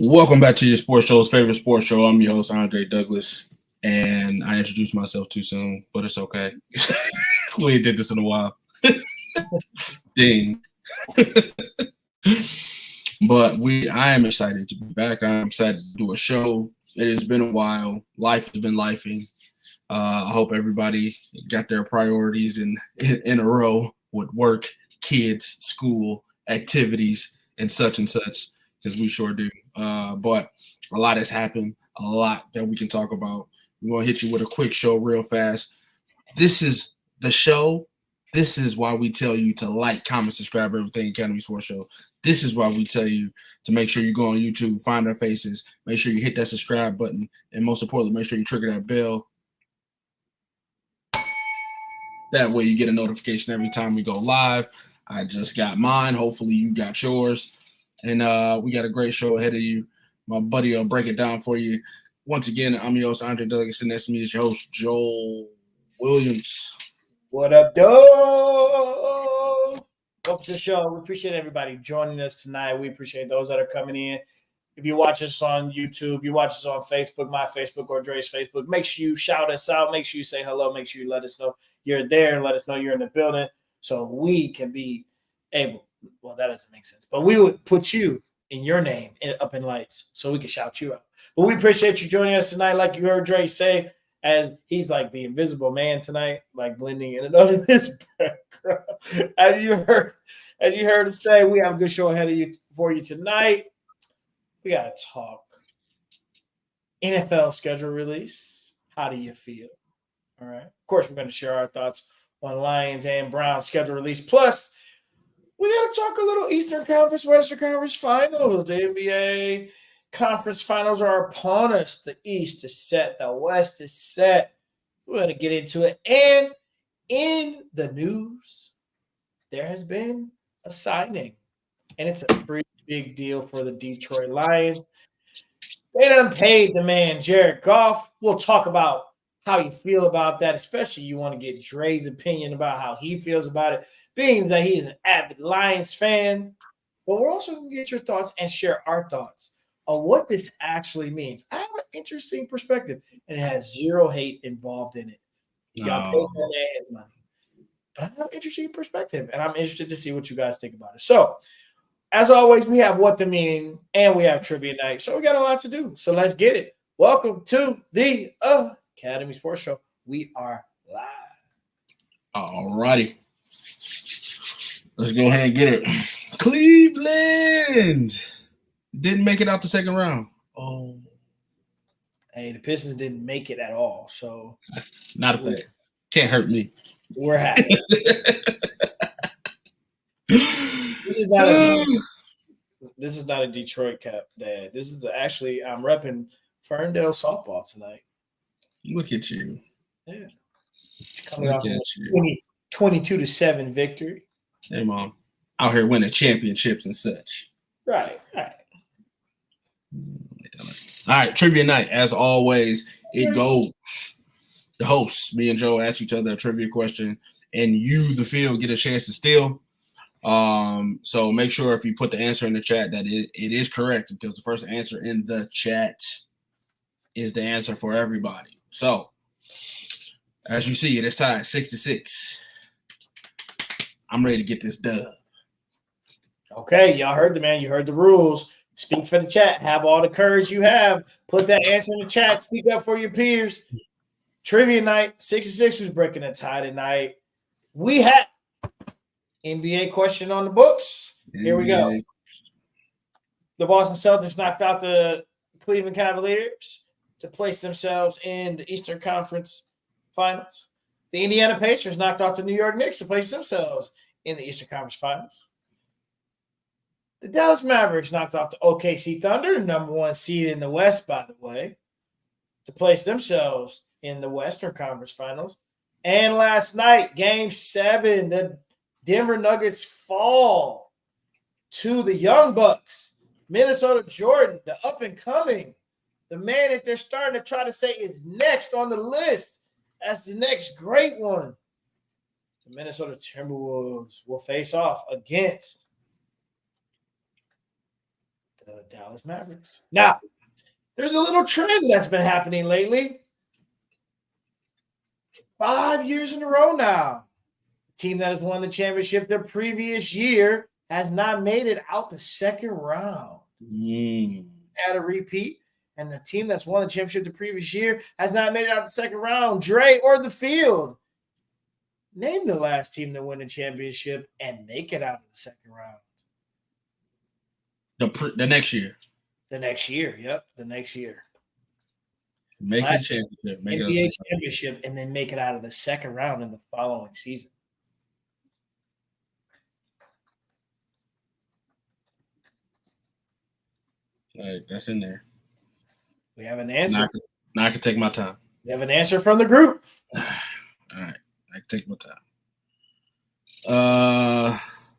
Welcome back to your sports show's favorite sports show. I'm your host, Andre Douglas, and I introduced myself too soon, but it's okay. We ain't did this in a while. Ding. But I am excited to be back. I'm excited to do a show. It has been a while. Life has been lifing. I hope everybody got their priorities in a row with work, kids, school, activities, and such, because we sure do. But a lot has happened, a lot that we can talk about. We're going to hit you with a quick show real fast. This is the show. This is why we tell you to like, comment, subscribe, everything Academy Sports Show. This is why we tell you to make sure you go on YouTube, find our faces, make sure you hit that subscribe button, and most importantly, make sure you trigger that bell. That way you get a notification every time we go live. I just got mine. Hopefully you got yours. And we got a great show ahead of you. My buddy will break it down for you. Once again, I'm your host, Andre Douglas, and next to me is your host, Joel Williams. What up, dog? Welcome to the show. We appreciate everybody joining us tonight. We appreciate those that are coming in. If you watch us on YouTube, you watch us on Facebook, my Facebook, or Dre's Facebook, make sure you shout us out. Make sure you say hello. Make sure you let us know you're there and let us know you're in the building so we can be able – well, that doesn't make sense. But we would put you in your name up in lights so we can shout you out. But we appreciate you joining us tonight. Like you heard Dre say, as he's like the invisible man tonight, like blending in and out of his background. As you heard him say, we have a good show ahead of you for you tonight. We got to talk NFL schedule release. How do you feel? All right. Of course, we're going to share our thoughts on Lions and Browns schedule release. Plus, we got to talk a little Eastern Conference, Western Conference finals. The NBA conference finals are upon us. The East is set. The West is set. We're going to get into it. And in the news, there has been a signing. And it's a pretty big deal for the Detroit Lions. They done paid the man Jared Goff. We'll talk about how you feel about that, especially you want to get Dre's opinion about how he feels about it, being that he's an avid Lions fan. But we're also going to get your thoughts and share our thoughts on what this actually means. I have an interesting perspective, and it has zero hate involved in it. Y'all pay that man his money. But I have an interesting perspective, and I'm interested to see what you guys think about it. So, as always, we have What the Meaning, and we have Trivia Night. So we got a lot to do. So let's get it. Welcome to the Academy Sports Show. We are live. All righty. Let's go ahead and get it. Cleveland didn't make it out the second round. Oh. Hey, the Pistons didn't make it at all. So not a fact. Can't hurt me. We're happy. This is not a Detroit cap, Dad. This is actually I'm repping Ferndale softball tonight. Look at you. Yeah. Coming off a 22-7 victory. Hey, Mom. Out here winning championships and such. Right. All right, Trivia Night. As always, it goes. The hosts, me and Joe, ask each other a trivia question, and you, the field, get a chance to steal. So make sure if you put the answer in the chat that it is correct, because the first answer in the chat is the answer for everybody. So as you see, it is tied 6-6. I'm ready to get this dub. Okay, y'all heard the man. You heard the rules. Speak for the chat. Have all the courage you have. Put that answer in the chat. Speak up for your peers. Trivia Night. 6-6 was breaking a tie tonight. We had NBA question on the books. Here we go. The Boston Celtics knocked out the Cleveland Cavaliers to place themselves in the Eastern Conference Finals. The Indiana Pacers knocked out the New York Knicks to place themselves in the Eastern Conference Finals. The Dallas Mavericks knocked off the OKC Thunder, number one seed in the West, by the way, to place themselves in the Western Conference Finals. And last night, Game 7, the Denver Nuggets fall to the Young Bucks. Minnesota Jordan, the up-and-coming, the man that they're starting to try to say is next on the list as the next great one. The Minnesota Timberwolves will face off against The Dallas Mavericks. Now, there's a little trend that's been happening lately. 5 years in a row now. The team that has won the championship the previous year has not made it out the second round. Had a repeat. And the team that's won the championship the previous year has not made it out the second round. Dre or the field. Name the last team to win the championship and make it out of the second round. The next year. The next year. Yep. The next year. Make a championship. Make NBA championship and then make it out of the second round in the following season. All right, that's in there. We have an answer. Now I can take my time. We have an answer from the group. All right, I can take my time.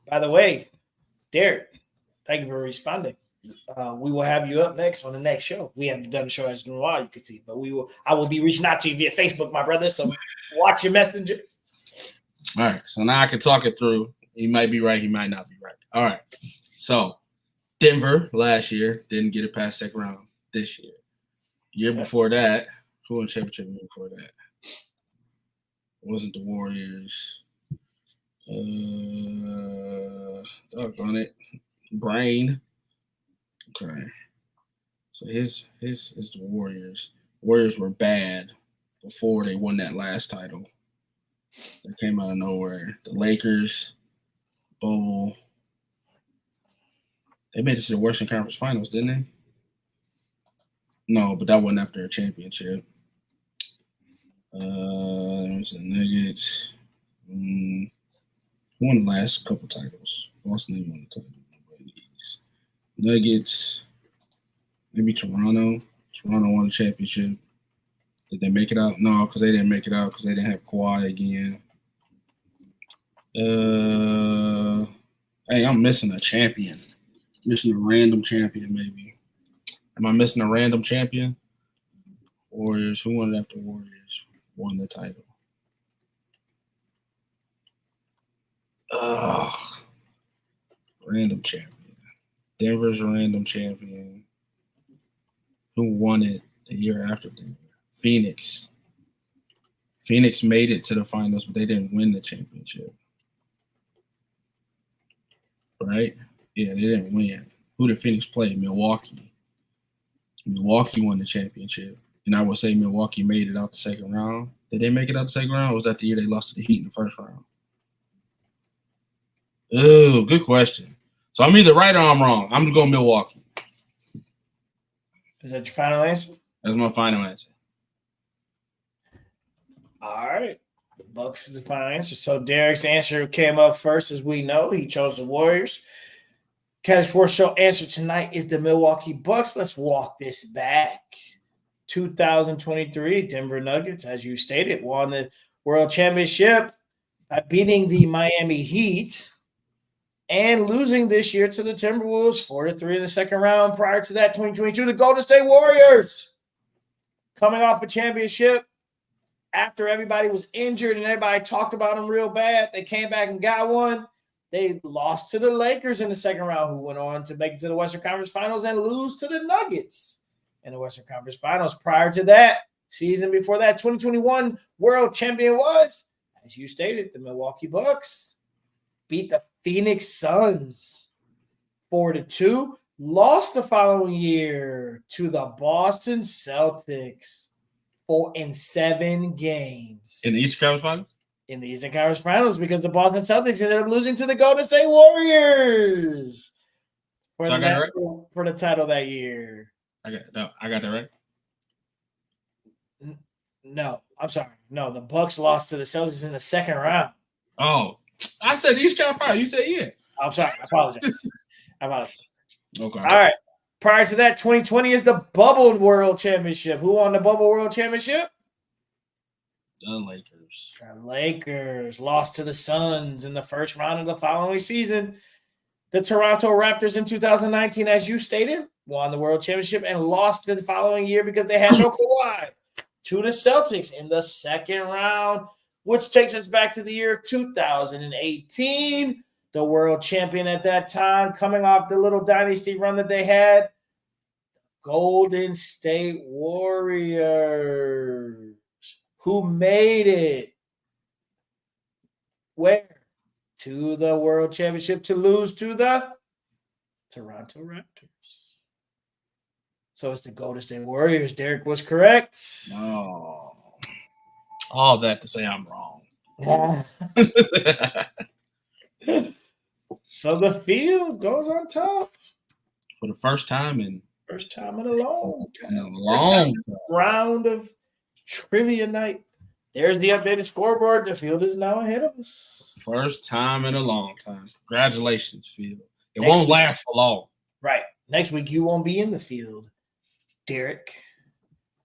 By the way, Derek, thank you for responding. We will have you up next on the next show. We haven't done a show in a while, you can see, but I will be reaching out to you via Facebook, my brother. So watch your messenger. All right, so now I can talk it through. He might be right, he might not be right. All right, so Denver last year didn't get it past second round this year. Year before that, who won championship year before that? It wasn't the Warriors. Doggone it. Brain. Okay. So his is the Warriors. Warriors were bad before they won that last title. They came out of nowhere. The Lakers, Bowl. They made it to the Western Conference Finals, didn't they? No, but that wasn't after a championship. There's the Nuggets. Who won the last couple titles? Boston didn't win the title. Nuggets. Maybe Toronto. Toronto won the championship. Did they make it out? No, because they didn't make it out because they didn't have Kawhi again. Hey, I'm missing a champion. Missing a random champion, maybe. Am I missing a random champion? Warriors. Who won it after Warriors won the title? Random champion. Denver's a random champion. Who won it the year after Denver? Phoenix. Phoenix made it to the finals, but they didn't win the championship. Right? Yeah, they didn't win. Who did Phoenix play? Milwaukee. Milwaukee won the championship. And I would say Milwaukee made it out the second round. Did they make it out the second round, or was that the year they lost to the Heat in the first round? Oh, good question. So I'm either right or I'm wrong. I'm just going Milwaukee. Is that your final answer? That's my final answer. All right. The Bucks is the final answer. So Derek's answer came up first, as we know. He chose the Warriors. Cash Sports Show answer tonight is the Milwaukee Bucks. Let's walk this back. 2023 Denver Nuggets, as you stated, won the World Championship by beating the Miami Heat and losing this year to the Timberwolves 4-3 in the second round. Prior to that, 2022, the Golden State Warriors coming off a championship after everybody was injured and everybody talked about them real bad. They came back and got one. They lost to the Lakers in the second round, who went on to make it to the Western Conference Finals and lose to the Nuggets in the Western Conference Finals. Prior to that, season before that, 2021 world champion was, as you stated, the Milwaukee Bucks. Beat the Phoenix Suns 4-2. Lost the following year to the Boston Celtics 4-7 games. In the Eastern Conference Finals? In the Eastern Conference Finals, because the Boston Celtics ended up losing to the Golden State Warriors for the title that year. I got that right. No, I'm sorry. No, the Bucks lost to the Celtics in the second round. Oh, I said East Conference Finals. You said yeah. I'm sorry. I apologize. Okay. All right. Prior to that, 2020 is the Bubble World Championship. Who won the Bubble World Championship? The Lakers. The Lakers lost to the Suns in the first round of the following season. The Toronto Raptors in 2019, as you stated, won the World Championship and lost the following year because they had no Kawhi to the Celtics in the second round, which takes us back to the year 2018. the world champion at that time, coming off the little dynasty run that they had. Golden State Warriors, who made it where? To the world championship to lose to the Toronto Raptors. So it's the Golden State Warriors. Derek was correct. Oh, all that to say I'm wrong. So the field goes on top For the first time in a long time. long Round of trivia night. There's the updated scoreboard. The field is now ahead of us. First time in a long time. Congratulations, field. It Next won't week. last for long. Right. Next week, you won't be in the field, Derek.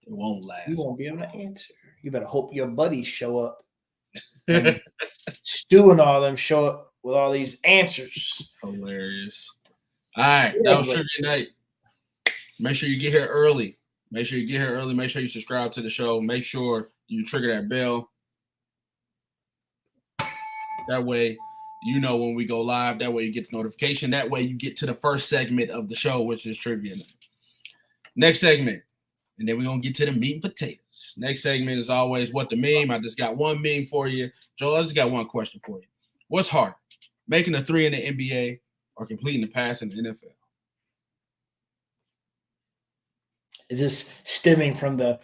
It won't last. You won't be able to answer. You better hope your buddies show up. And Stu and all of them show up with all these answers. Hilarious. All right. That was trivia night. Make sure you get here early. Make sure you subscribe to the show. Make sure you trigger that bell. That way, you know when we go live. That way, you get the notification. That way, you get to the first segment of the show, which is trivia night. Next segment. And then we're going to get to the meat and potatoes. Next segment is always what the meme. I just got one meme for you. Joel, I just got one question for you. What's harder, making a three in the NBA or completing the pass in the NFL? Is this stemming from the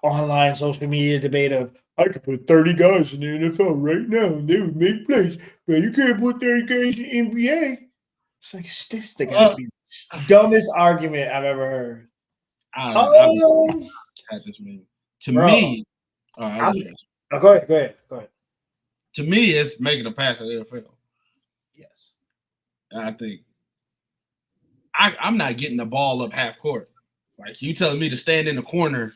online social media debate of I could put 30 guys in the NFL right now and they would make plays, but you can't put 30 guys in the NBA? It's like this the got to be the dumbest argument I've ever heard. Had this meme. To me, go ahead. To me, it's making a pass in the NFL. Yes. I think I'm not getting the ball up half court. Like you telling me to stand in the corner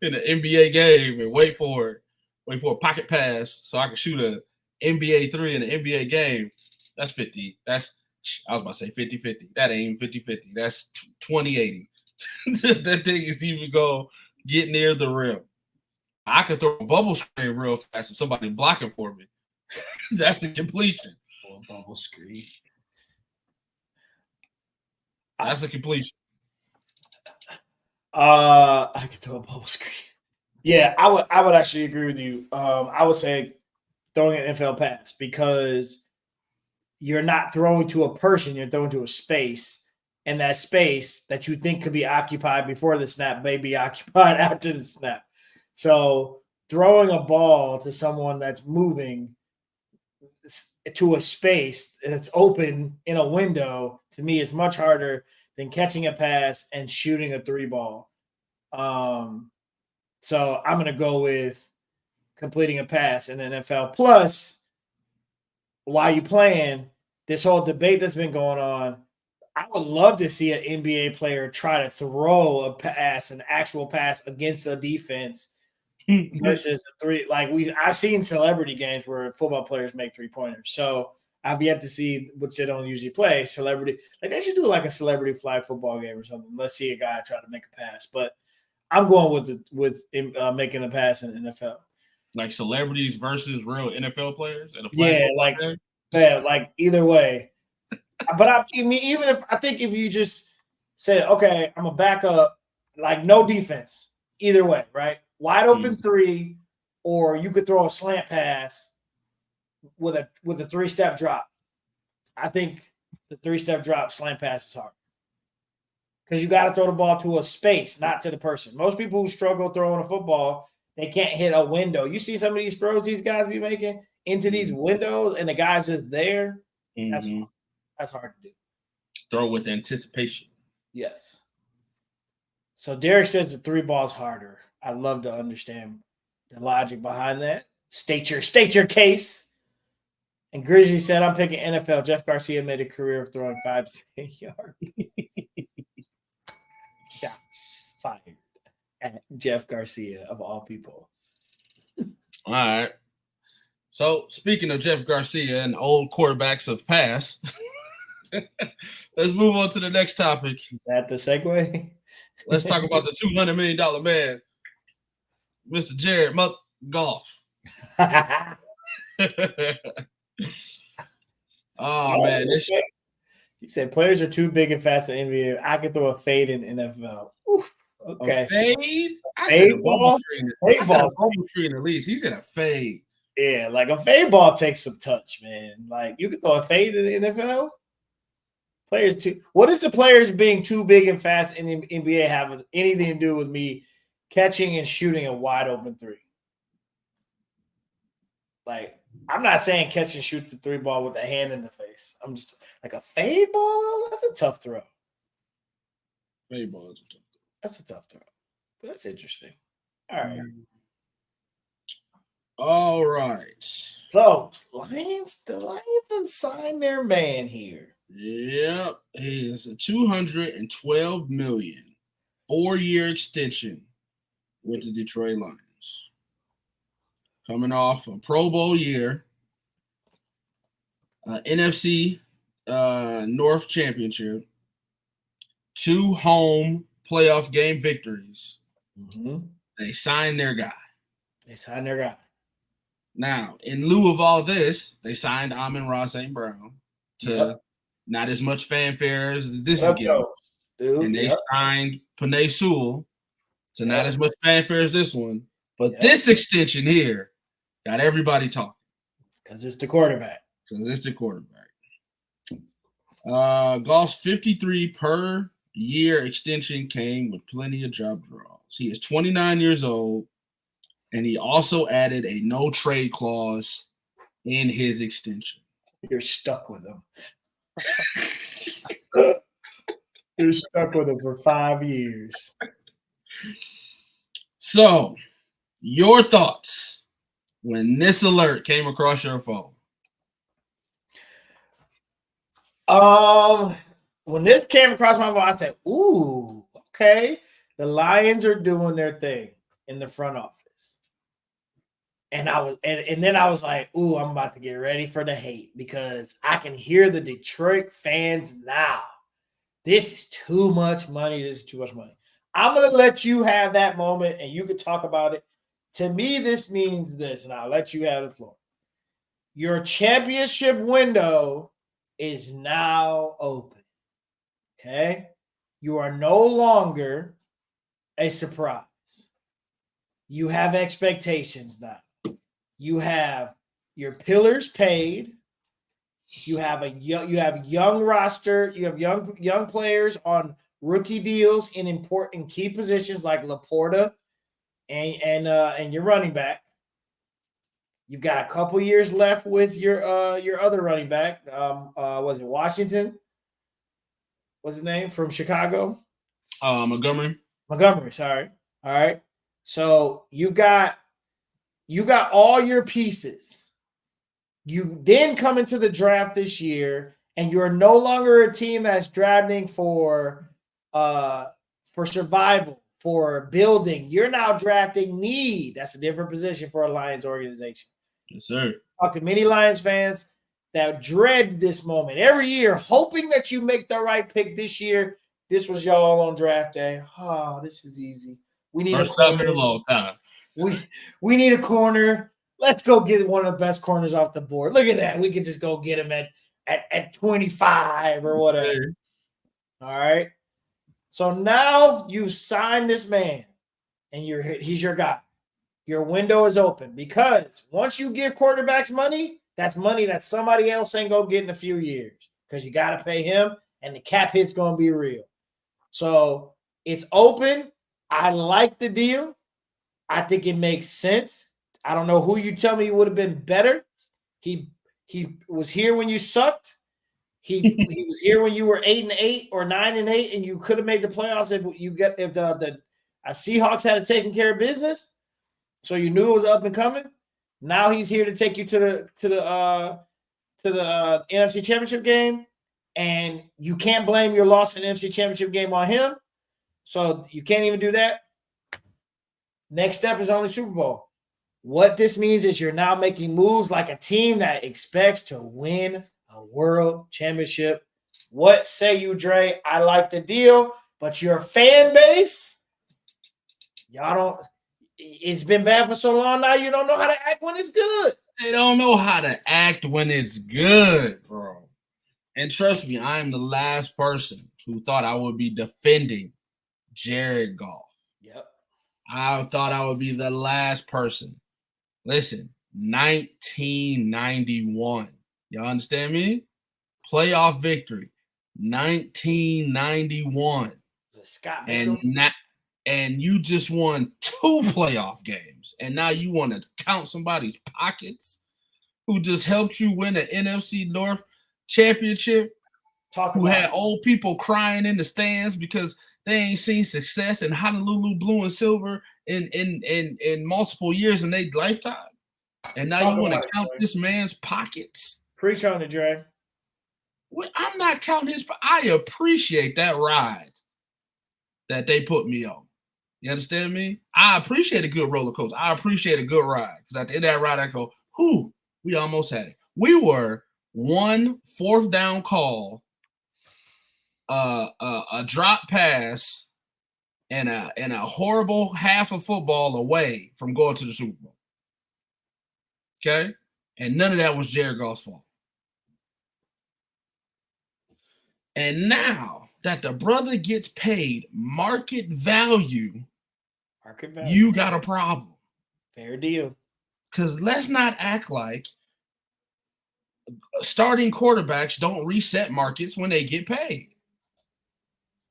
in an NBA game and wait for a pocket pass so I can shoot an NBA three in an NBA game. That's 50. I was about to say 50-50. That ain't 50-50. That's 20-80. That thing is even go get near the rim. I could throw a bubble screen real fast if somebody blocking for me. That's a completion. Or a bubble screen. That's a completion. I could throw a bubble screen. Yeah, I would actually agree with you. I would say throwing an NFL pass because you're not throwing to a person, you're throwing to a space. And that space that you think could be occupied before the snap may be occupied after the snap. So throwing a ball to someone that's moving to a space that's open in a window, to me, is much harder than catching a pass and shooting a three ball. So I'm going to go with completing a pass in the NFL. Plus, while you playing, this whole debate that's been going on, I would love to see an NBA player try to throw a pass, an actual pass against a defense versus a three. Like I've seen celebrity games where football players make 3-pointers. So I've yet to see, which they don't usually play, celebrity. Like they should do like a celebrity flag football game or something. Let's see a guy try to make a pass. But I'm going with making a pass in the NFL. Like celebrities versus real NFL players? Like either way. But I mean, even if you just say, okay, I'm a backup, like no defense, either way, right? Wide open three, or you could throw a slant pass with a 3-step drop. I think the 3-step drop slant pass is hard because you got to throw the ball to a space, not to the person. Most people who struggle throwing a football, they can't hit a window. You see some of these throws these guys be making into these windows, and the guy's just there. That's hard to do. Throw with anticipation. Yes. So Derek says the three ball's harder. I'd love to understand the logic behind that. State your case. And Grizzly said, I'm picking NFL. Jeff Garcia made a career of throwing 5 to 10 yards. Shots fired at Jeff Garcia, of all people. All right. So speaking of Jeff Garcia and old quarterbacks of past, let's move on to the next topic. Is that the segue? Let's talk about the $200 million man, Mr. Jared Goff. Oh man, He said players are too big and fast in NBA. I could throw a fade in NFL. Oof, okay. A fade? I said Fade a bubble ball? screen. Fade I said a ball. bubble screen at least. He said a fade. Yeah, like a fade ball takes some touch, man. Like you can throw a fade in the NFL. Players too. What is the players being too big and fast in the NBA have anything to do with me catching and shooting a wide open three? Like, I'm not saying catch and shoot the three ball with a hand in the face. I'm just like a fade ball. That's a tough throw. Fade ball is a tough throw. That's a tough throw. But that's interesting. All right. All right. So the Lions done signed their man here. Yep. He is a $212 million 4-year extension with the Detroit Lions. Coming off a Pro Bowl year, NFC North Championship, 2 home playoff game victories. Mm-hmm. They signed their guy. Now, in lieu of all this, they signed Amon-Ra St. Brown to not as much fanfare as this is getting. And they signed Penei Sewell to not as much fanfare as this one. But this extension here got everybody talking. Because it's the quarterback. Goff's 53 per year extension came with plenty of job draws. He is 29 years old, and he also added a no trade clause in his extension. You're stuck with him. You're stuck with him for 5 years. So, your thoughts when this alert came across your phone? When this came across my phone, I said, "Ooh, okay, the Lions are doing their thing in the front office." And then I was like, "Ooh, I'm about to get ready for the hate because I can hear the Detroit fans now. This is too much money. I'm going to let you have that moment and you can talk about it. To me, this means this, and I'll let you have the floor. Your championship window is now open. Okay? You are no longer a surprise. You have expectations now. You have your pillars paid. You have young roster. You have young players on rookie deals in important key positions like Laporta and your running back. You've got a couple years left with your other running back. Was it Washington? What's his name from Chicago? Montgomery. Sorry. All right. So you got all your pieces. You then come into the draft this year, and you're no longer a team that's drafting for survival, for building. You're now drafting need. That's a different position for a Lions organization. Yes, sir. Talk to many Lions fans that dread this moment every year, hoping that you make the right pick this year. This was y'all on draft day. Oh, this is easy. We need First time in a long time. We need a corner. Let's go get one of the best corners off the board. Look at that. We could just go get him at 25 or whatever. Okay. All right. So now you sign this man, and he's your guy. Your window is open because once you give quarterbacks money, that's money that somebody else ain't going to get in a few years because you got to pay him, and the cap hit's going to be real. So it's open. I like the deal. I think it makes sense. I don't know who you tell me would have been better. He was here when you sucked. He was here when you were 8-8 or 9-8, and you could have made the playoffs if the Seahawks had taken care of business. So you knew it was up and coming. Now he's here to take you to the NFC Championship game, and you can't blame your loss in the NFC Championship game on him. So you can't even do that. Next step is only Super Bowl. What this means is you're now making moves like a team that expects to win a world championship. What say you, Dre? I like the deal, but your fan base, y'all don't. It's been bad for so long now. You don't know how to act when it's good. They don't know how to act when it's good, bro. And trust me, I am the last person who thought I would be defending Jared Goff. Yep. I thought I would be the last person. Listen, 1991. Y'all understand me? Playoff victory. 1991. Scott Mitchell. And you just won 2 playoff games. And now you want to count somebody's pockets who just helped you win an NFC North championship, who had old people crying in the stands because they ain't seen success in Honolulu blue and silver in multiple years in their lifetime. And now you want to count this man's pockets? Preach on it, Dre. Well, I'm not counting his. I appreciate that ride that they put me on. You understand me? I appreciate a good roller coaster. I appreciate a good ride. Because at the end of that ride, I go, whew, we almost had it. We were 1 4th down call, a drop pass, and a horrible half of football away from going to the Super Bowl. Okay? And none of that was Jared Goff's fault. And now that the brother gets paid market value, you got a problem. Fair deal. Because let's not act like starting quarterbacks don't reset markets when they get paid.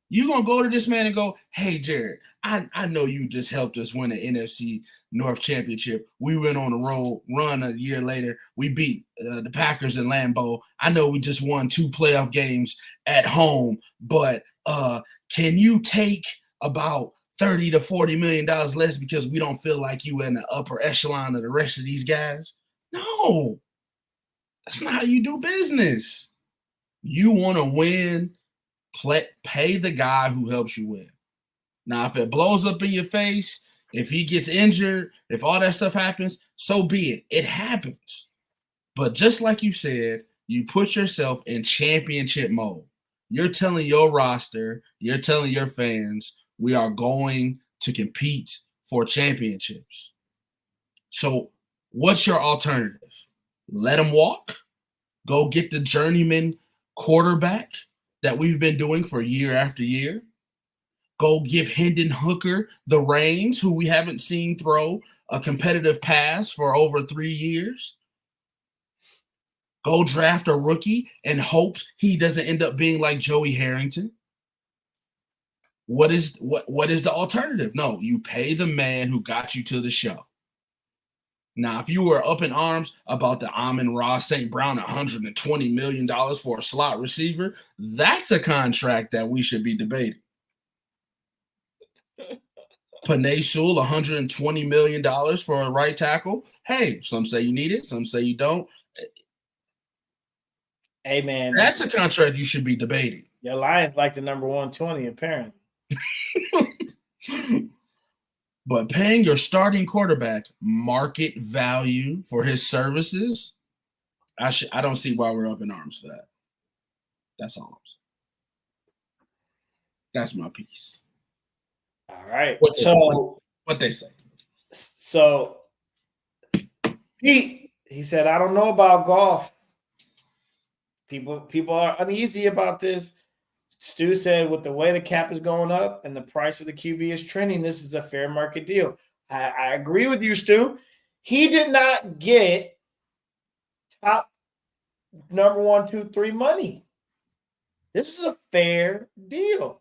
You're going to go to this man and go, hey, Jared, I know you just helped us win an NFC North championship. We went on a run a year later. We beat the Packers in Lambeau. I know we just won 2 playoff games at home, but can you take about $30 to $40 million less because we don't feel like you in the upper echelon of the rest of these guys? No, that's not how you do business. You want to win. Pay the guy who helps you win. Now, if it blows up in your face, if he gets injured, if all that stuff happens, so be it. It happens. But just like you said, you put yourself in championship mode. You're telling your roster, you're telling your fans, we are going to compete for championships. So what's your alternative? Let him walk? Go get the journeyman quarterback that we've been doing for year after year? Go give Hendon Hooker the reins, who we haven't seen throw a competitive pass for over 3 years? Go draft a rookie and hope he doesn't end up being like Joey Harrington? What is the alternative? No, you pay the man who got you to the show. Now, if you were up in arms about the Amon-Ra St. Brown $120 million for a slot receiver, that's a contract that we should be debating. Penei Sewell, $120 million for a right tackle. Hey, some say you need it, some say you don't. Hey, man. That's a contract you should be debating. Your Lions like the number 120, apparently. But paying your starting quarterback market value for his services, I don't see why we're up in arms for that. That's all I'm saying. That's my piece. All right. What they say. So he said, I don't know about Goff. People are uneasy about this. Stu said, with the way the cap is going up and the price of the QB is trending, this is a fair market deal. I agree with you, Stu. He did not get top number 1, 2, 3 money. This is a fair deal.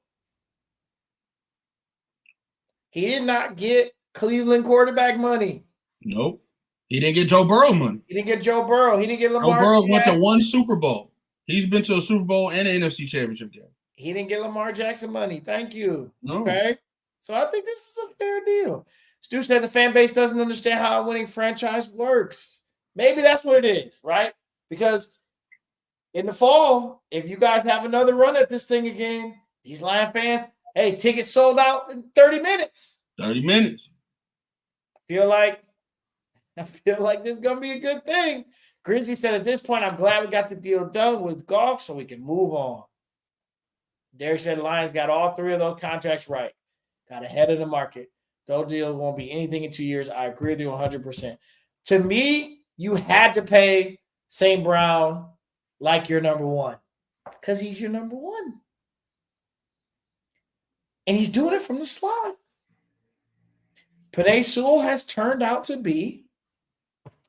He did not get Cleveland quarterback money. Nope. He didn't get Joe Burrow money. He didn't get Joe Burrow. He didn't get Lamar Joe Burrow Jackson. went to 1 Super Bowl. He's been to a Super Bowl and an NFC Championship game. He didn't get Lamar Jackson money. Thank you. No. Okay. So I think this is a fair deal. Stu said the fan base doesn't understand how a winning franchise works. Maybe that's what it is, right? Because in the fall, if you guys have another run at this thing again, these Lion fans, hey, tickets sold out in 30 minutes. 30 minutes. I feel like this is going to be a good thing. Grizzly said, at this point, I'm glad we got the deal done with Goff so we can move on. Derek said Lions got all 3 of those contracts right. Got ahead of the market. Those deals won't be anything in 2 years. I agree with you 100%. To me, you had to pay St. Brown like your number one because he's your number one. And he's doing it from the slot. Penei Sewell has turned out to be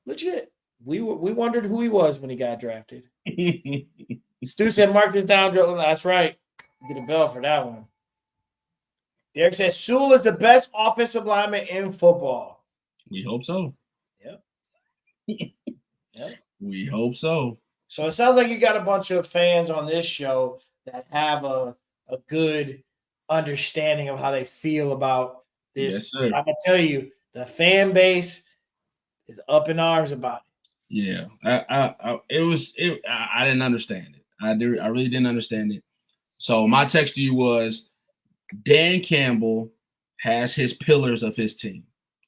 legit. We wondered who he was when he got drafted. Stu said, mark this down, Joe. That's right. You get a bell for that one. Derek says, Sewell is the best offensive lineman in football. We hope so. Yep. Yep. We hope so. So it sounds like you got a bunch of fans on this show that have a good understanding of how they feel about this. Yes, I can tell you, the fan base is up in arms about it. Yeah, I didn't understand it. I really didn't understand it. So my text to you was, Dan Campbell has his pillars of his team,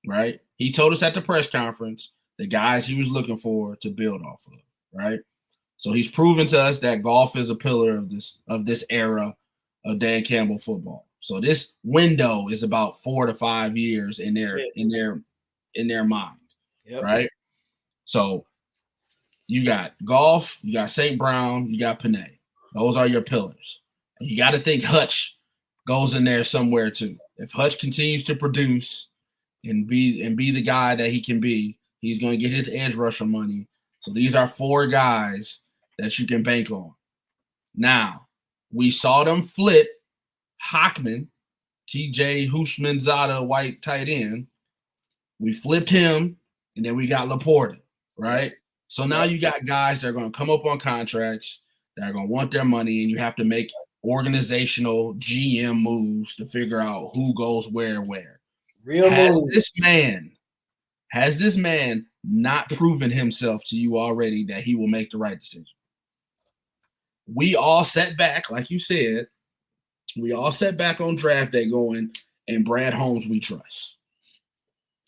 right? He told us at the press conference the guys he was looking for to build off of, right? So he's proven to us that golf is a pillar of this era of Dan Campbell football. So this window is about 4 to 5 years in their mind, Yep. right? So you got golf, you got St. Brown, you got Penei. Those are your pillars. And you got to think Hutch goes in there somewhere too. If Hutch continues to produce and be the guy that he can be, he's going to get his edge rusher money. So these are 4 guys that you can bank on. Now, we saw them flip Hockman, TJ Hushmanzada, white tight end. We flipped him, and then we got Laporta, right? So now you got guys that are going to come up on contracts that are going to want their money, and you have to make organizational GM moves to figure out who goes where. Has this man not proven himself to you already that he will make the right decision? We all sat back, like you said, on draft day going, and Brad Holmes we trust.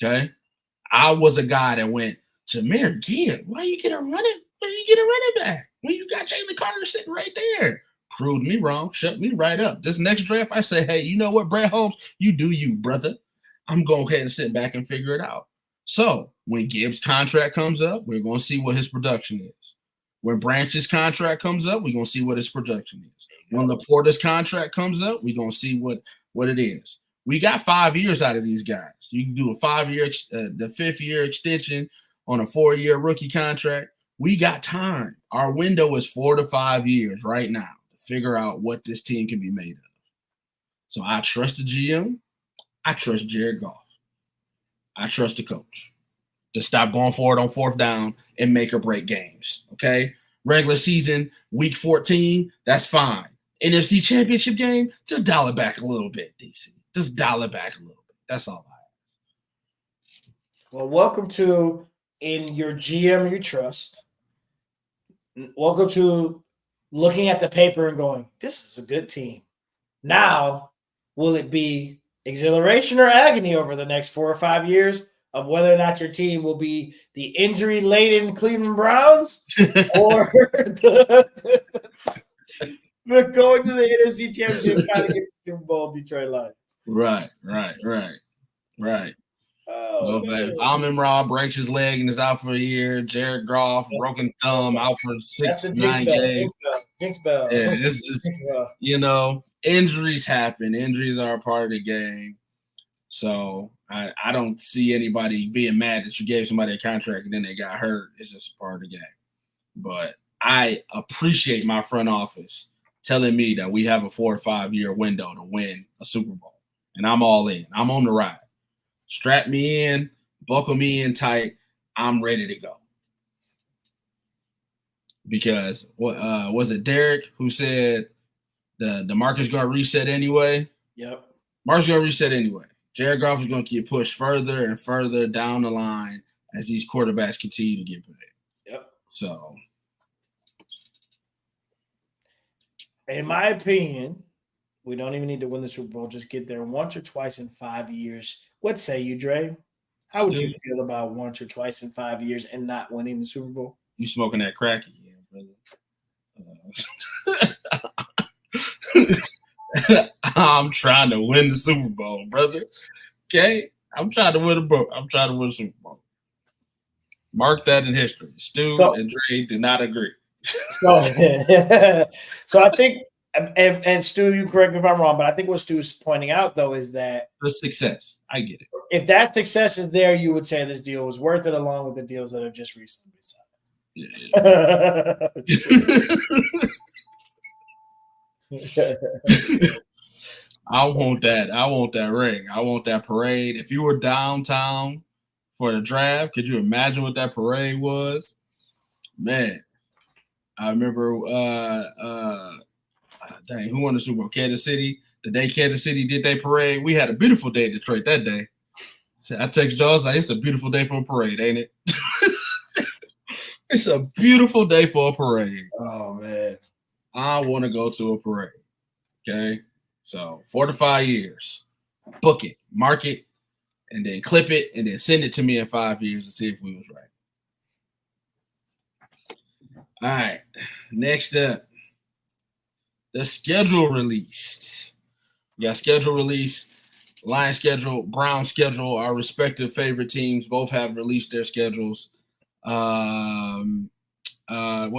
Okay? I was a guy that went, Jahmyr Gibbs, why you get a running back when you got Jalen Carter sitting right there? Proved me wrong, shut me right up. This next draft, I say, hey, you know what, Brad Holmes, you do you, brother. I'm going to go ahead and sit back and figure it out. So when Gibbs' contract comes up, we're going to see what his production is. When Branch's contract comes up, we're going to see what his production is. When Laporta's contract comes up, we're going to see what it is. We got 5 years out of these guys. You can do a 5-year, the 5th-year extension on a 4-year rookie contract. We got time. Our window is 4 to 5 years right now to figure out what this team can be made of. So I trust the GM. I trust Jared Goff. I trust the coach to stop going forward on 4th down and make or break games. Okay? Regular season, week 14, that's fine. NFC Championship game, just dial it back a little bit, DC. Just dial it back a little bit. That's all I ask. Well, welcome to In Your GM You Trust. Welcome to looking at the paper and going, this is a good team. Now, will it be exhilaration or agony over the next 4 or 5 years of whether or not your team will be the injury-laden Cleveland Browns or the going to the NFC Championship trying to get the Super Bowl Detroit Lions? Right. Oh, So if Amon-Ra breaks his leg and is out for a year, Jared Goff, broken thumb, out for 6-9 games. Jinx bell. Yeah, it's just, injuries happen. Injuries are a part of the game. So I don't see anybody being mad that you gave somebody a contract and then they got hurt. It's just a part of the game. But I appreciate my front office telling me that we have a 4 or 5 year window to win a Super Bowl. And I'm all in. I'm on the ride. Strap me in, buckle me in tight. I'm ready to go. Because what was it Derek who said the market's going to reset anyway? Yep. Market's going to reset anyway. Jared Goff is going to get pushed further and further down the line as these quarterbacks continue to get paid. Yep. So, in my opinion, we don't even need to win the Super Bowl. Just get there once or twice in 5 years. What say you, Dre? How would you feel about once or twice in 5 years and not winning the Super Bowl? You smoking that crack again, brother. I'm trying to win the Super Bowl, brother. Okay? I'm trying to win a Super Bowl. Mark that in history. Stu and Dre did not agree. So I think, and Stu, you correct me if I'm wrong, but I think what Stu's pointing out though is that the success. I get it. If that success is there, you would say this deal was worth it, along with the deals that have just recently been signed. I want that. I want that ring. I want that parade. If you were downtown for the draft, could you imagine what that parade was? Man, I remember dang, who won the Super Bowl? Kansas City. The day Kansas City did their parade, we had a beautiful day in Detroit that day. So I texted Jaws like, it's a beautiful day for a parade, ain't it? It's a beautiful day for a parade. Oh man, I want to go to a parade. Okay, so 4 to 5 years, book it, mark it, and then clip it, and then send it to me in 5 years to see if we was right. All right, next up, the schedule released. We got schedule release, Lions schedule, Brown schedule. Our respective favorite teams both have released their schedules. Well,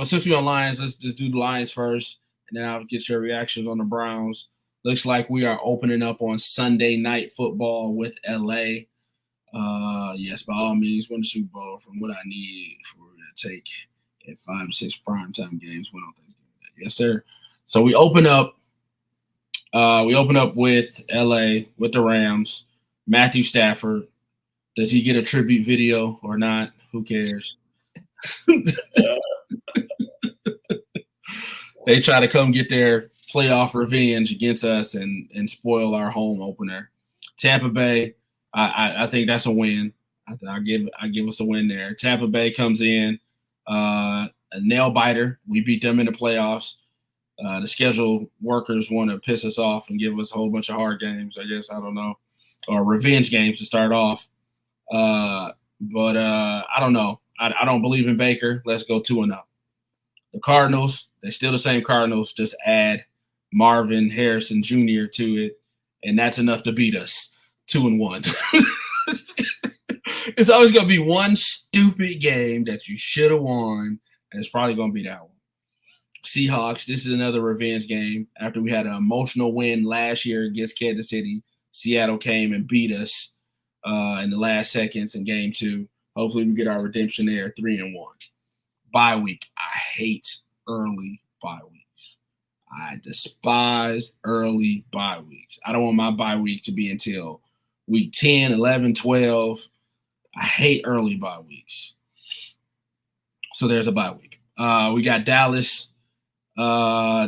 since we're on Lions, let's just do the Lions first, and then I'll get your reactions on the Browns. Looks like we are opening up on Sunday Night Football with LA. Yes, by all means, win the Super Bowl from what I need for to take at 5 to 6 primetime games. Win on Thanksgiving. Yes, sir. So we open up with LA with the Rams. Matthew Stafford. Does he get a tribute video or not? Who cares? They try to come get their playoff revenge against us and spoil our home opener. Tampa Bay, I think that's a win. I give us a win there. Tampa Bay comes in, a nail biter. We beat them in the playoffs. The schedule workers want to piss us off and give us a whole bunch of hard games, I guess. I don't know. Or revenge games to start off. But I don't know. I don't believe in Baker. Let's go 2-0. The Cardinals, they're still the same Cardinals. Just add Marvin Harrison Jr. to it, and that's enough to beat us 2-1. It's always going to be one stupid game that you should have won, and it's probably going to be that one. Seahawks, this is another revenge game. After we had an emotional win last year against Kansas City, Seattle came and beat us in the last seconds in game 2. Hopefully we get our redemption there, 3-1. Bye week. I hate early bye weeks. I despise early bye weeks. I don't want my bye week to be until week 10, 11, 12. I hate early bye weeks. So there's a bye week. We got Dallas.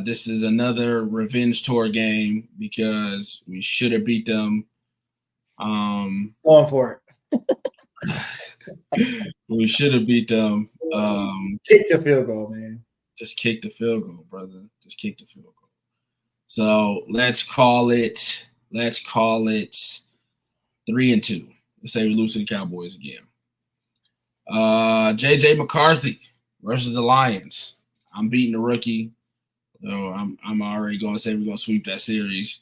This is another revenge tour game because we should have beat them. Going for it. We should have beat them. Kick the field goal, man. Just kick the field goal, brother. Just kick the field goal. So let's call it 3-2. Let's say we lose to the Cowboys again. JJ McCarthy versus the Lions. I'm beating the rookie. So I'm already going to say we're going to sweep that series.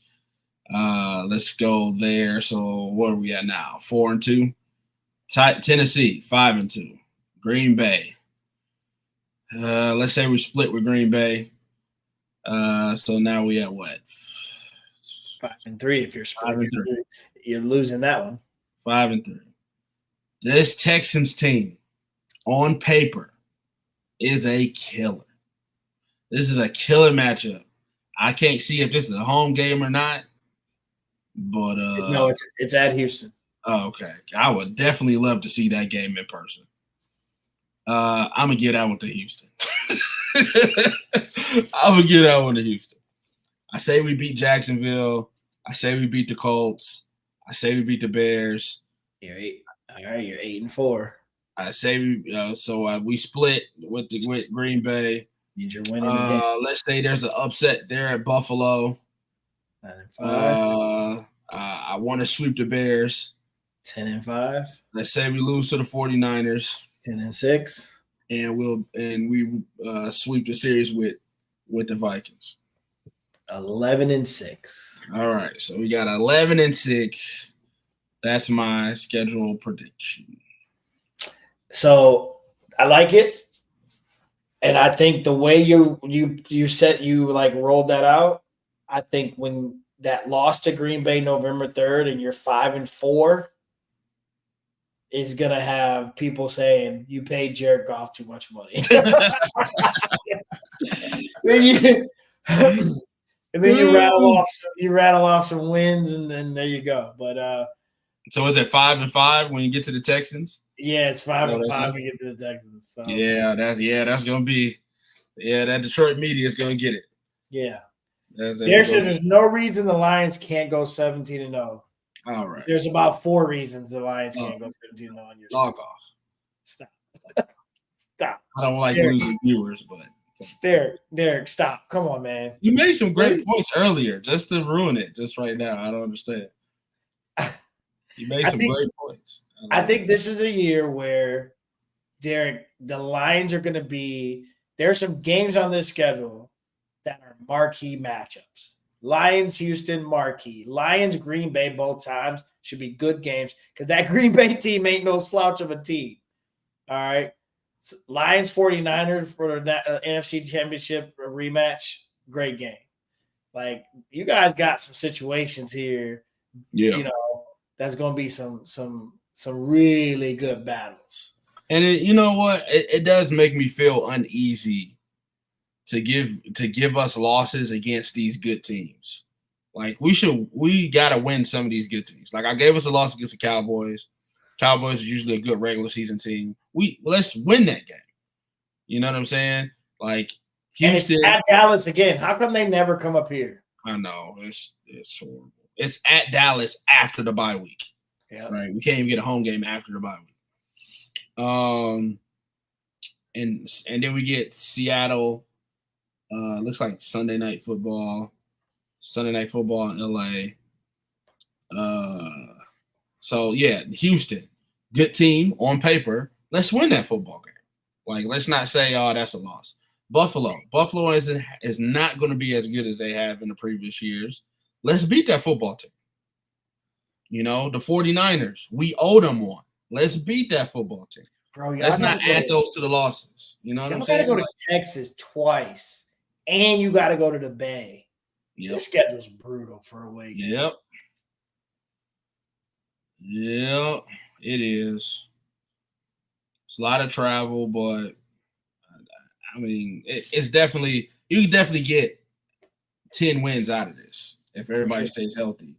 Let's go there. So what are we at now? 4-2. Tennessee, 5-2. Green Bay. Let's say we split with Green Bay. So now we at what? 5-3. If you're split, you're losing that one. 5-3. This Texans team, on paper, is a killer. This is a killer matchup. I can't see if this is a home game or not, but no, it's at Houston. Oh, okay. I would definitely love to see that game in person. I'm gonna get that one to Houston. I'm gonna get that one to Houston. I say we beat Jacksonville. I say we beat the Colts. I say we beat the Bears. You're 8. All right, you're 8-4. I say we split with Green Bay. Need your win in the game. Let's say there's an upset there at Buffalo. 9-5. I want to sweep the Bears. 10-5. Let's say we lose to the 49ers. 10-6. And we sweep the series with the Vikings. 11-6. All right, so we got 11-6. That's my schedule prediction. So I like it. And I think the way you rolled that out, I think when that loss to Green Bay November 3rd and you're 5-4 is gonna have people saying you paid Jared Goff too much money. And then you rattle off some wins, and then there you go. But so is it 5-5 when you get to the Texans? Yeah, it's 5-5 when you get to the Texans. So. That's gonna be that Detroit media is gonna get it. Yeah. Derek said there's no reason the Lions can't go 17-0. All right. There's about 4 reasons the Lions can't go 17-0 on your log off. Stop. Stop. I don't like losing viewers, but Derek, stop. Come on, man. You made some great points earlier just to ruin it just right now. I don't understand. You made some great points. I think this is a year where, Derek, the Lions are going to be – there are some games on this schedule that are marquee matchups. Lions, Houston, marquee. Lions, Green Bay, both times should be good games because that Green Bay team ain't no slouch of a team. All right? So Lions, 49ers for the NFC Championship rematch, great game. Like, you guys got some situations here, that's going to be some really good battles. And you know what? It does make me feel uneasy to give us losses against these good teams. Like we gotta win some of these good teams. Like I gave us a loss against the Cowboys. Cowboys are usually a good regular season team. Let's win that game. You know what I'm saying? Like Houston, and it's at Dallas again. How come they never come up here? I know it's horrible. It's at Dallas after the bye week. Yeah, right. We can't even get a home game after the bye week. And then we get Seattle. Looks like Sunday night football in LA. So yeah, Houston, good team on paper. Let's win that football game. Like, let's not say, oh, that's a loss. Buffalo is not going to be as good as they have in the previous years. Let's beat that football team. You know, the 49ers, we owe them one. Let's beat that football team. Bro, let's not add those to the losses. You know what I'm saying? You got to go to Texas twice, and you got to go to the Bay. Yep. This schedule's brutal for away games. Yep, it is. It's a lot of travel, but I mean, it's definitely – you can definitely get 10 wins out of this if everybody stays healthy.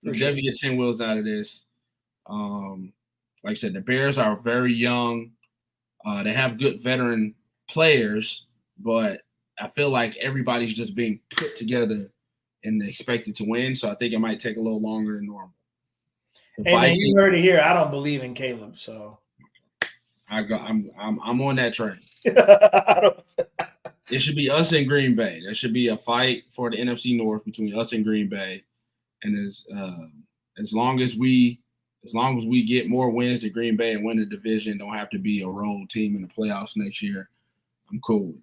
You definitely get 10 wins out of this. Like I said, the Bears are very young. They have good veteran players, but I feel like everybody's just being put together and expected to win. So I think it might take a little longer than normal. Hey man, you heard it here. I don't believe in Caleb, so I'm on that train. It should be us and Green Bay. There should be a fight for the NFC North between us and Green Bay, and as long as we get more wins to Green Bay and win the division, don't have to be a road team in the playoffs next year, I'm cool with it.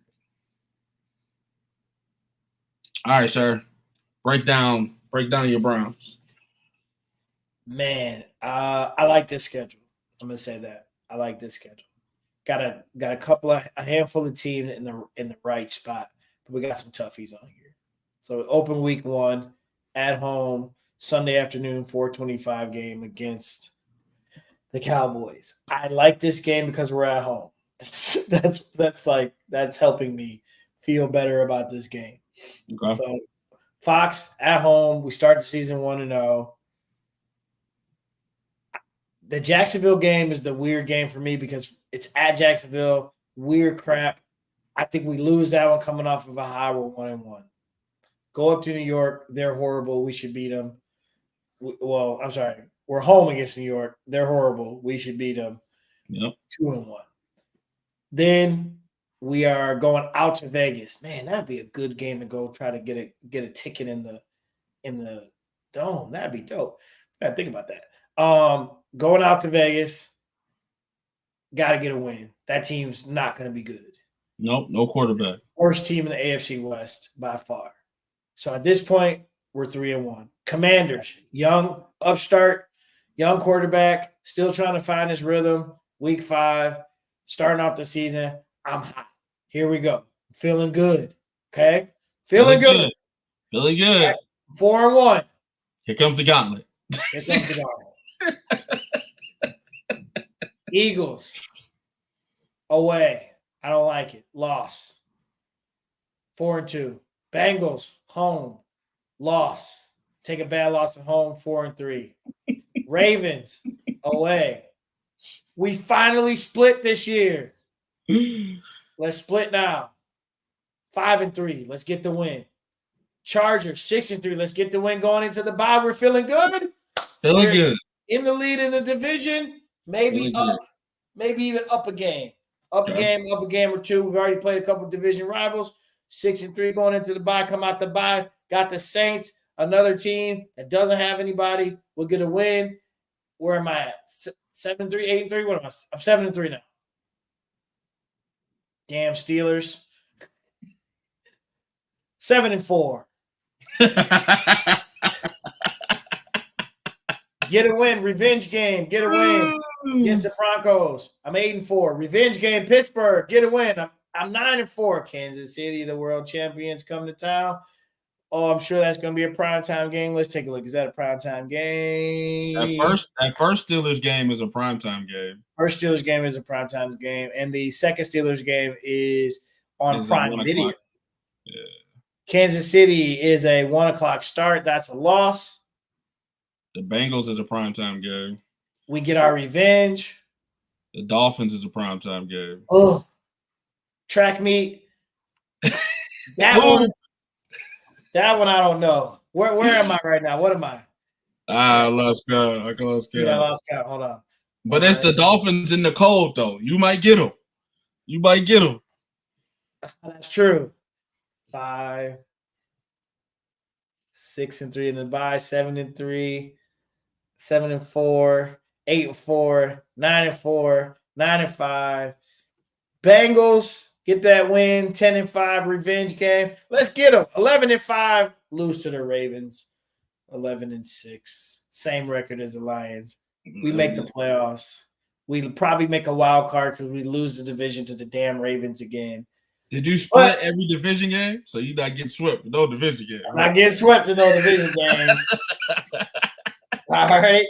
All right, sir. Break down your Browns. Man, I like this schedule. I'm gonna say that. I like this schedule. Got a handful of teams in the right spot, but we got some toughies on here. So open week 1 at home, Sunday afternoon, 4:25 game against the Cowboys. I like this game because we're at home. That's helping me feel better about this game. Okay. So Fox at home. We start the season 1-0. The Jacksonville game is the weird game for me because it's at Jacksonville. Weird crap. I think we lose that one coming off of a high. We're 1-1. Go up to New York. They're horrible. We should beat them. Well, I'm sorry. We're home against New York. They're horrible. We should beat them. Yep. 2-1. Then we are going out to Vegas. Man, that'd be a good game to go try to get a ticket in the dome. That'd be dope. Gotta think about that. Going out to Vegas, gotta get a win. That team's not gonna be good. Nope, no quarterback. Worst team in the AFC West by far. So at this point, we're 3-1. Commanders, young upstart, young quarterback, still trying to find his rhythm. Week 5, starting off the season. I'm hot. Here we go. Feeling good. Okay? Feeling good. Feeling good. 4-1. Here comes the gauntlet. Here comes the gauntlet. Eagles. Away. I don't like it. Loss. 4-2. Bengals. Home. Loss. Take a bad loss at home. 4-3. Ravens. Away. We finally split this year. Let's split now. 5-3. Let's get the win. Chargers 6-3. Let's get the win going into the bye. We're feeling good. Feeling good. In the lead in the division. Maybe up. Maybe even up a game. Up a game or two. We've already played a couple of division rivals. 6-3 going into the bye. Come out the bye. Got the Saints. Another team that doesn't have anybody. We'll get a win. Where am I at? 7-3, 8-3. What am I? I'm 7-3 now. Damn Steelers. 7-4. Get a win. Revenge game. Get a win against the Broncos. I'm 8-4. Revenge game. Pittsburgh. Get a win. I'm 9-4. Kansas City, the world champions, come to town. Oh, I'm sure that's going to be a primetime game. Let's take a look. Is that a primetime game? That first Steelers game is a primetime game. First Steelers game is a primetime game, and the second Steelers game is on Prime Video. Yeah. Kansas City is a 1 o'clock start. That's a loss. The Bengals is a primetime game. We get our revenge. The Dolphins is a primetime game. Oh, track meet. That one I don't know. Where am I right now? What am I? Lost count. I lost count. Yeah, I lost count. Hold on. But it's the Dolphins in the cold, though. You might get them. That's true. 5, 6-3 in the bye. 7-3, 7-4, 8-4, 9-4, 9-5. Bengals get that win. 10-5 revenge game. Let's get them. 11-5 lose to the Ravens. 11-6 same record as the Lions. We make the playoffs. We probably make a wild card because we lose the division to the damn Ravens again. Did you split every division game? So you not getting swept with no division game. I'm not getting swept in no division games. All right.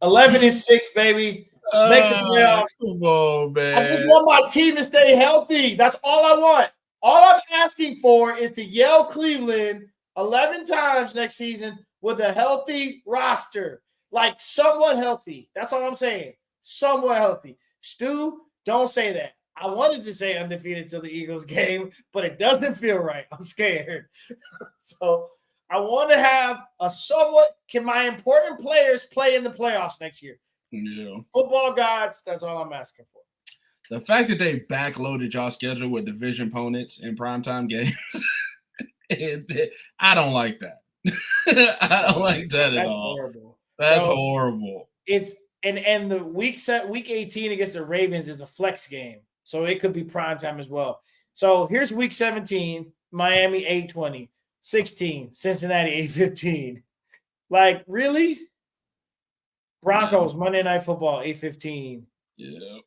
11-6, baby. Make the playoffs. Come on, man. I just want my team to stay healthy. That's all I want. All I'm asking for is to yell Cleveland 11 times next season with a healthy roster. Like somewhat healthy. That's all I'm saying. Somewhat healthy. Stu, don't say that. I wanted to say undefeated till the Eagles game, but it doesn't feel right. I'm scared. So I want to have a somewhat – can my important players play in the playoffs next year? Yeah. Football gods, that's all I'm asking for. The fact that they backloaded y'all schedule with division opponents in primetime games, I don't like that. I don't like that at all. Horrible. That's horrible. It's and the week 18 against the Ravens is a flex game. So it could be primetime as well. So here's week 17, Miami 8-20, 16, Cincinnati 8-15. Like, really? Broncos, Monday Night Football, 8-15. Yeah.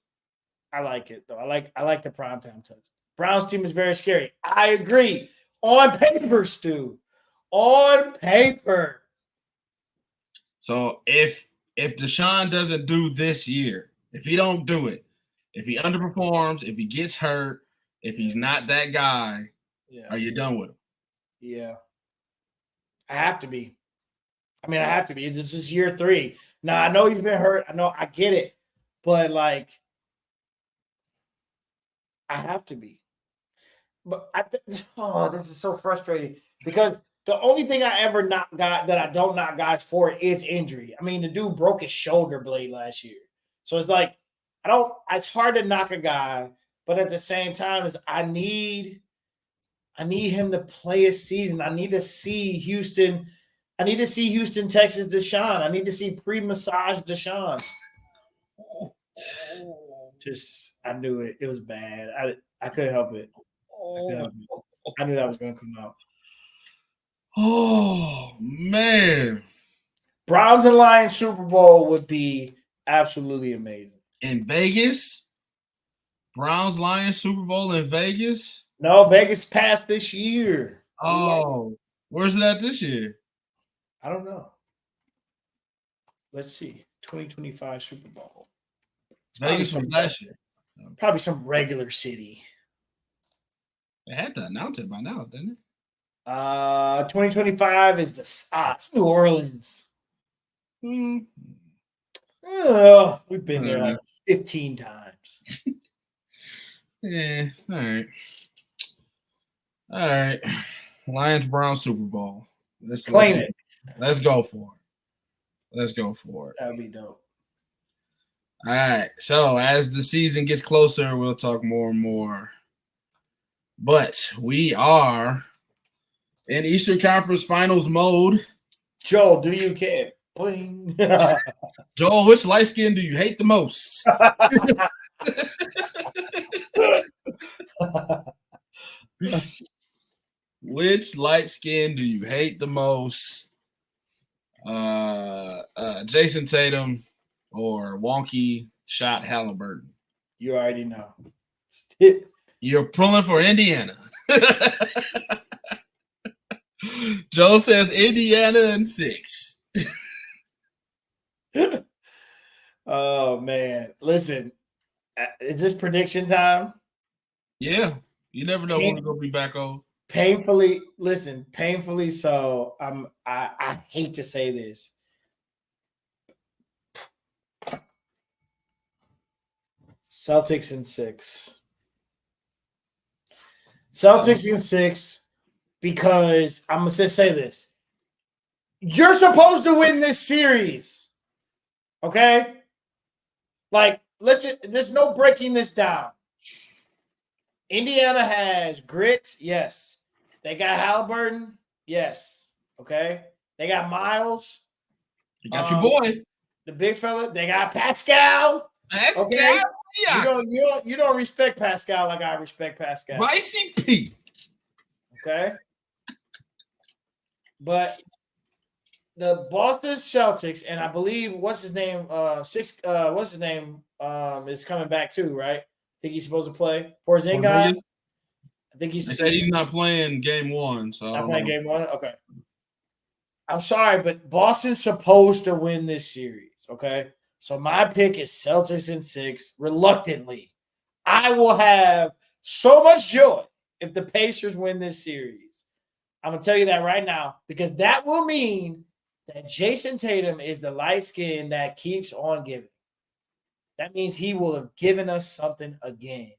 I like it, though. I like the primetime touch. Browns team is very scary. I agree. On paper, Stu. On paper. So if Deshaun doesn't do this year, if he don't do it, if he underperforms, if he gets hurt, if he's not that guy, are you done with him? Yeah. I have to be. I mean, I have to be. It's just year 3. Now, I know he's been hurt. I know. I get it. But, like, I have to be. But this is so frustrating because the only thing I ever not got that I don't knock guys for is injury. I mean, the dude broke his shoulder blade last year. So it's like, it's hard to knock a guy, but at the same time, I need him to play a season. I need to see Houston. I need to see Houston, Texas Deshaun. I need to see pre-massage Deshaun. I knew it. It was bad. I couldn't help it. I knew that was going to come out. Oh, man. Browns and Lions Super Bowl would be absolutely amazing. In Vegas? Browns Lions Super Bowl in Vegas. No, Vegas passed this year. Oh, where's it at this year? I don't know. Let's see. 2025 Super Bowl. Vegas was last year. Probably some regular city. They had to announce it by now, didn't it? 2025 is it's New Orleans. Hmm. Oh, we've been there like 15 times. Yeah, all right. All right. Lions Browns Super Bowl. Claim it. Let's go for it. Let's go for it. That'd be dope. All right. So as the season gets closer, we'll talk more and more. But we are in Eastern Conference Finals mode. Joel, do you care? Boing. Joel, which light skin do you hate the most? Which light skin do you hate the most? Jason Tatum or wonky shot Halliburton? You already know. You're pulling for Indiana. Joe says Indiana in 6. Oh man, listen, is this prediction time? Yeah, you never know when we're gonna be back on. Painfully so. I hate to say this. Celtics in 6. Celtics in 6 because I'm gonna just say this. You're supposed to win this series. Okay? Like, there's no breaking this down. Indiana has grit, yes. They got Halliburton, yes. Okay. They got Miles. You got your boy, the big fella. They got Pascal. Okay. Yeah. You don't respect Pascal like I respect Pascal. ICP. Okay. But the Boston Celtics, and I believe what's his name is coming back too, right? I think he's supposed to play. Porzingis. I think They said he's not playing game 1, so not playing game 1. Okay. I'm sorry, but Boston's supposed to win this series. Okay. So my pick is Celtics in 6. Reluctantly, I will have so much joy if the Pacers win this series. I'm gonna tell you that right now because that will mean that Jason Tatum is the light skin that keeps on giving. That means he will have given us something again.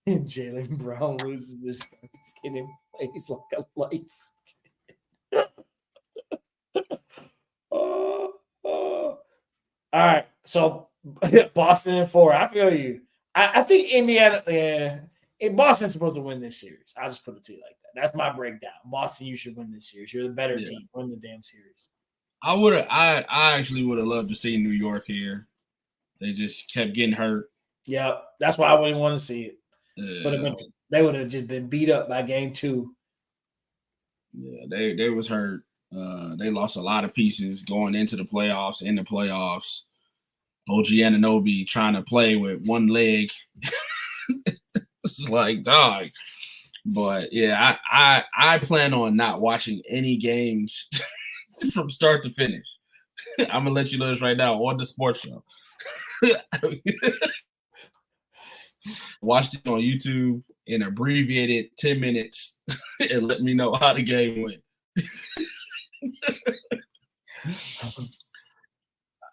Jaylen Brown loses his skin and plays like a light skin. All right, so Boston in 4. I feel you. I think Indiana, Boston's supposed to win this series. I'll just put it to you like that. That's my breakdown. Boston, you should win this series. You're the better team. Win the damn series. I actually would have loved to see New York here. They just kept getting hurt. Yeah, that's why I wouldn't want to see it. But they would have just been beat up by game 2. Yeah, they was hurt. They lost a lot of pieces going into the playoffs. In the playoffs, OG Anunoby trying to play with one leg. It's like, dog. But yeah, I plan on not watching any games from start to finish. I'm gonna let you know this right now on the sports show. Watched it on YouTube in abbreviated 10 minutes and let me know how the game went.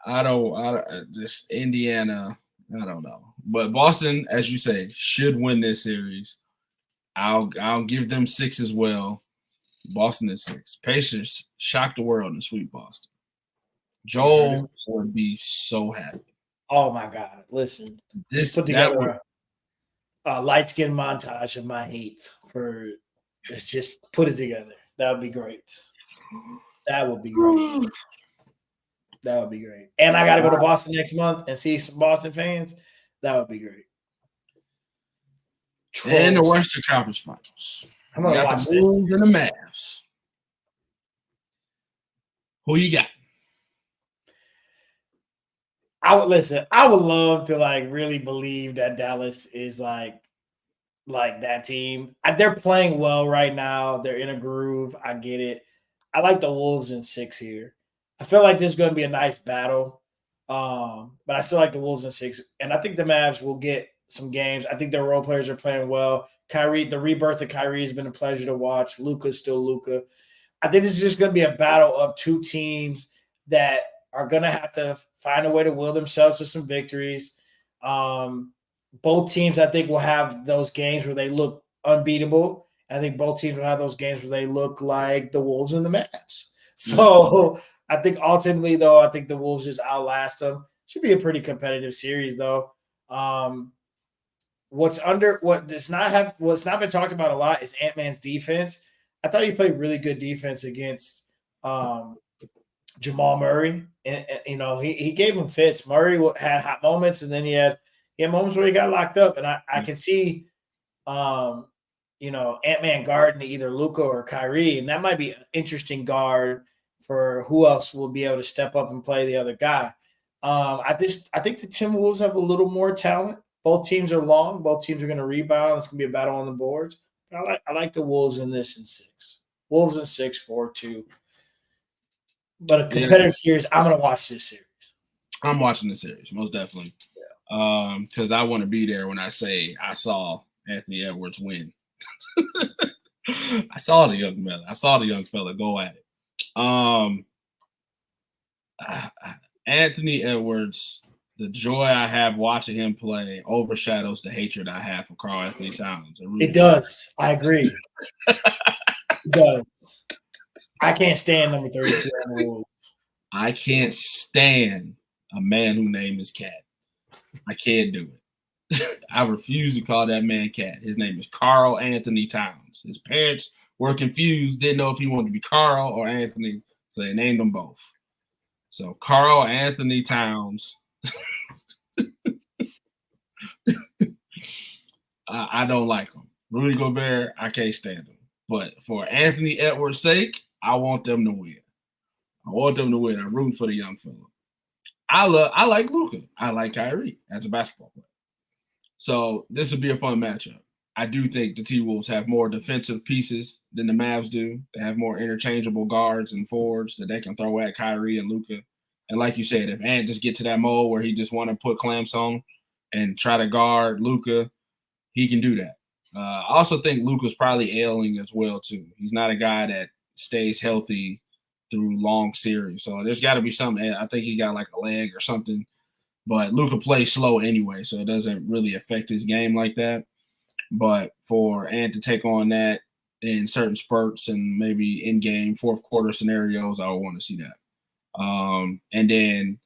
I don't just Indiana, I don't know. But Boston, as you say, should win this series. I'll give them 6 as well. Boston is 6. Pacers shocked the world and sweep Boston. Joel would be so happy. Oh my God! Listen, just put together a light skin montage of my hate for. Just put it together. That would be great. That would be great. That would be great. And I got to go to Boston next month and see some Boston fans. That would be great. And the Western Conference Finals. I'm gonna watch the Bulls and the Mavs. Who you got? I would listen. I would love to really believe that Dallas is like that team. They're playing well right now. They're in a groove. I get it. I like the Wolves in 6 here. I feel like this is going to be a nice battle. But I still like the Wolves in 6. And I think the Mavs will get some games. I think their role players are playing well. Kyrie, the rebirth of Kyrie has been a pleasure to watch. Luka's still Luka. I think this is just going to be a battle of two teams that are going to have to find a way to will themselves to some victories. Both teams, I think, will have those games where they look unbeatable. I think both teams will have those games where they look like the Wolves and the Mavs. So I think ultimately, though, I think the Wolves just outlast them. Should be a pretty competitive series, though. What's not been talked about a lot is Ant-Man's defense. I thought he played really good defense against Jamal Murray. And he gave him fits. Murray had hot moments, and then he had moments where he got locked up. And I can see Ant-Man guarding either Luka or Kyrie, and that might be an interesting guard for who else will be able to step up and play the other guy. I think the Timberwolves have a little more talent. Both teams are long. Both teams are going to rebound. It's going to be a battle on the boards. But I like the Wolves in this in 6. Wolves in 6, 4-2. But a competitive series, I'm going to watch this series. I'm watching the series, most definitely. Because I want to be there when I say I saw Anthony Edwards win. I saw the young fella. I saw the young fella go at it. Anthony Edwards, the joy I have watching him play overshadows the hatred I have for Karl Anthony Towns. It does. I agree. It does. I can't stand number 32 on the Wolves. I can't stand a man who named his cat. I can't do it. I refuse to call that man cat. His name is Karl Anthony Towns. His parents were confused, didn't know if he wanted to be Karl or Anthony, so they named them both. So Karl Anthony Towns. I don't like him. Rudy Gobert, I can't stand him. But for Anthony Edwards' sake, I want them to win. I'm rooting for the young fella. I like Luka. I like Kyrie as a basketball player. So this would be a fun matchup. I do think the T-Wolves have more defensive pieces than the Mavs do. They have more interchangeable guards and forwards that they can throw at Kyrie and Luka. And like you said, if Ant just get to that mode where he just want to put clamps on and try to guard Luka, he can do that. I also think Luka's probably ailing as well too. He's not a guy that stays healthy through long series. So there's got to be something. I think he got like a leg or something. But Luka plays slow anyway, so it doesn't really affect his game like that. But for Ant to take on that in certain spurts and maybe in-game fourth quarter scenarios, I would want to see that. And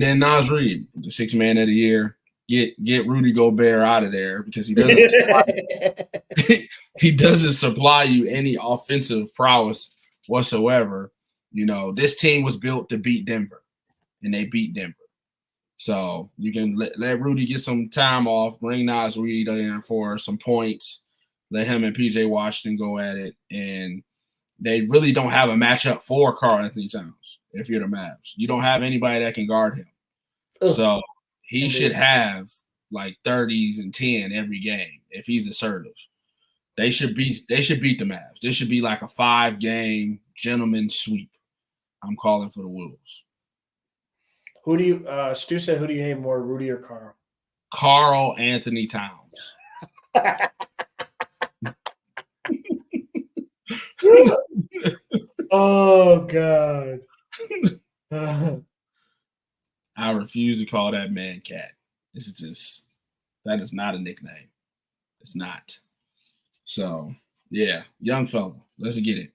then Naz Reid, the sixth man of the year, get Rudy Gobert out of there because he doesn't supply you any offensive prowess whatsoever. This team was built to beat Denver, and they beat Denver. So you can let Rudy get some time off, bring Naz Reid in for some points, let him and PJ Washington go at it, and they really don't have a matchup for Karl Anthony Towns if you're the Mavs. You don't have anybody that can guard him. So he should have like 30s and 10 every game if he's assertive. They should beat the Mavs. This should be like a 5-game gentleman sweep. I'm calling for the Wolves. Who do you Stu said who do you hate more, Rudy or Karl? Karl Anthony Towns. Oh God. I refuse to call that man cat. That is not a nickname. It's not. So yeah, young fella. Let's get it.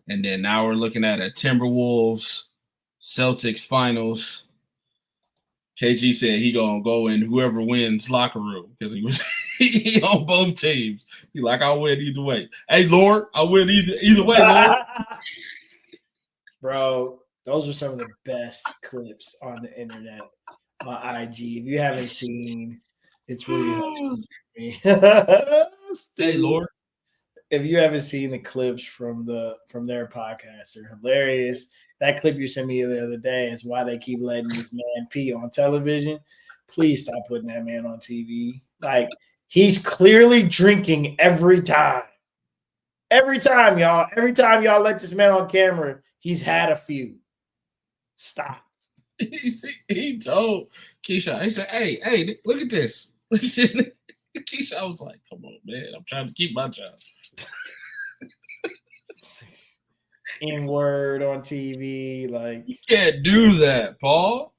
And then now we're looking at a Timberwolves Celtics finals. KG said he gonna go in whoever wins locker room because he was he on both teams. He like, I'll win either way. Hey Lord, I'll win either way, Lord. Bro, those are some of the best clips on the internet. My IG. If you haven't seen, it's really helpful for me. Hey Lord. if you haven't seen the clips from their podcast, they're hilarious. That clip you sent me the other day is why they keep letting this man pee on television. Please stop putting that man on TV. Like, he's clearly drinking every time. Every time, y'all. Every time y'all let this man on camera, he's had a few. Stop. He told Keisha, he said, hey, look at this. Keisha was like, come on, man. I'm trying to keep my job. N-word on TV. Like, you can't do that, Paul.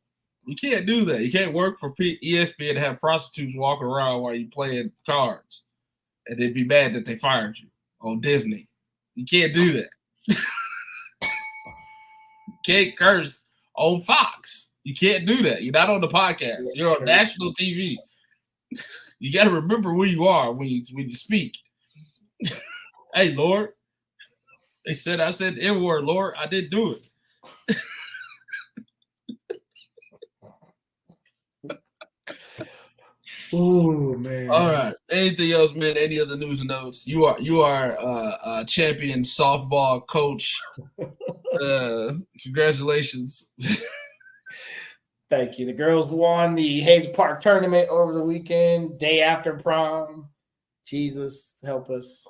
You can't do that. You can't work for ESPN and have prostitutes walk around while you playing cards and then be mad that they fired you on Disney. You can't do that. You can't curse on Fox. You can't do that. You're not on the podcast. You're on national TV. You got to remember who you are when you speak. Hey, Lord. They said I said the N-word, Lord. I didn't do it. Oh man! All right. Anything else, man? Any other news and notes? You are a champion softball coach. Congratulations. Thank you. The girls won the Hayes Park tournament over the weekend, day after prom. Jesus help us.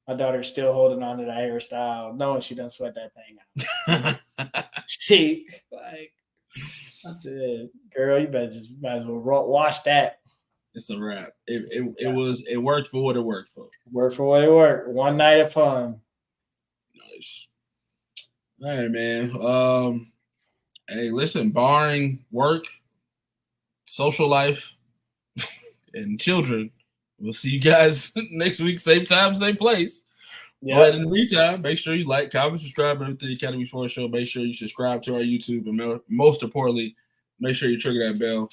My daughter's still holding on to that hairstyle, knowing she doesn't sweat that thing out. See, like, that's it, girl. You might as well wash that. It's a wrap. It worked for what it worked for. Worked for what it worked. One night of fun. Nice. All right, man. Hey, listen, barring work, social life, and children, we'll see you guys next week, same time, same place. Yeah. But in the meantime, make sure you like, comment, subscribe to the Academy Sports Show. Make sure you subscribe to our YouTube, and most importantly, make sure you trigger that bell.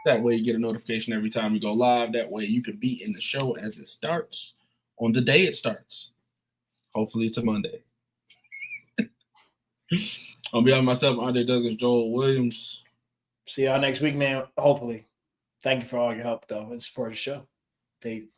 That way you get a notification every time we go live. That way you can be in the show as it starts on the day it starts. Hopefully it's a Monday. On behalf of myself, Andre Douglas, Joel Williams. See y'all next week, man. Hopefully. Thank you for all your help, though, and support the show. Peace.